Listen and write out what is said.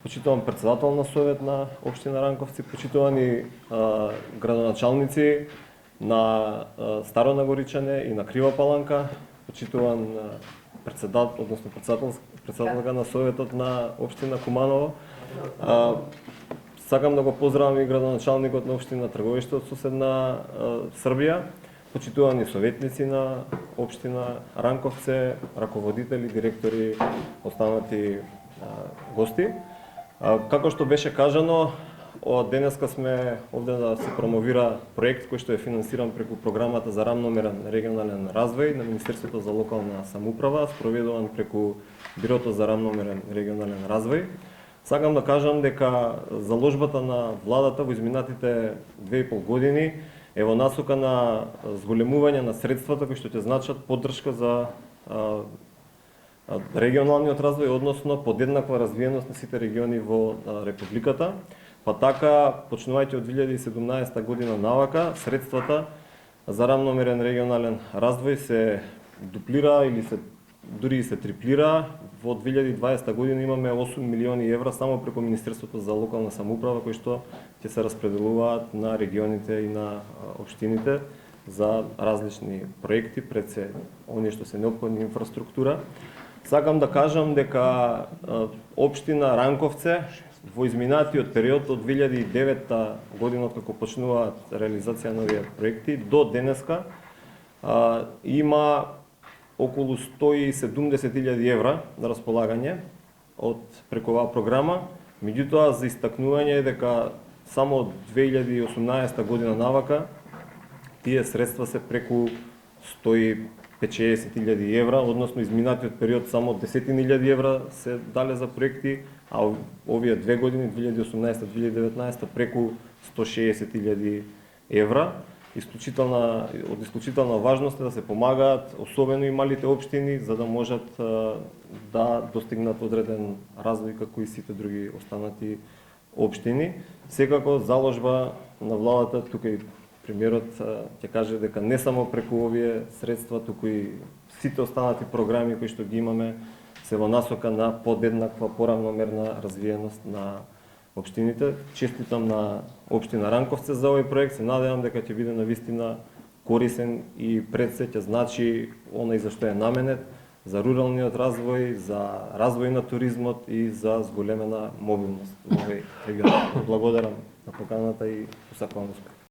Почитуван председател на Совет на Општина Ранковци, почитувани градоначалници на Старо Нагоричане и на Крива Паланка, почитуван председателка на Советот на Општина Куманово. Сакам да го поздравам и градоначалникот на Општина Трговиште од соседна Србија, почитувани советници на Општина Ранковце, раководители, директори, останати гости. Како што беше кажано, денеска сме овде да се промовира проект кој што е финансиран преку програмата за рамномерен регионален развој на Министерството за локална самоуправа, спроведуван преку Бирото за рамномерен регионален развој. Сакам да кажам дека заложбата на владата во изминатите 2,5 години е во насока на зголемување на средствата кои што ќе значат поддршка за регионалниот развој, односно подеднаква развиеност на сите региони во Републиката. Па така, почнувајќи од 2017 година навака, средствата за рамномерен регионален развој се дуплира или дури се триплира. Во 2020 година имаме 8 милиони евра само преку Министерството за локална самоуправа кои што ќе се распределуваат на регионите и на општините за различни проекти, пред се оние што се неопходни инфраструктура. Сакам да кажам дека Општина Ранковце во изминатиот период од 2009 година, откако почнуваат реализација на овие проекти, до денеска има околу 170.000 евра на располагање преку оваа програма. Меѓутоа, за истакнување е дека само од 2018 година навака тие средства се преку 150.000 евра, односно изминатиот период само 10.000 евра се дале за проекти, а овие две години, 2018-2019, преку 160.000 евра. Од исклучителна важност е да се помагаат, особено и малите општини, за да можат да достигнат одреден развој како и сите други останати општини. Секако заложба на владата, тука и премиерот ќе каже дека не само преку овие средства, туку и сите останати програми кои што ги имаме се во насока на подеднаква, поравномерна развиеност на општините. Честитам на Општина Ранковце за овој проект, се надевам дека ќе биде навистина корисен и пред се ќе значи оној за што е наменет, за руралниот развој, за развој на туризмот и за зголемена мобилност во овој регион. Благодарам на поканата и посакувам успех.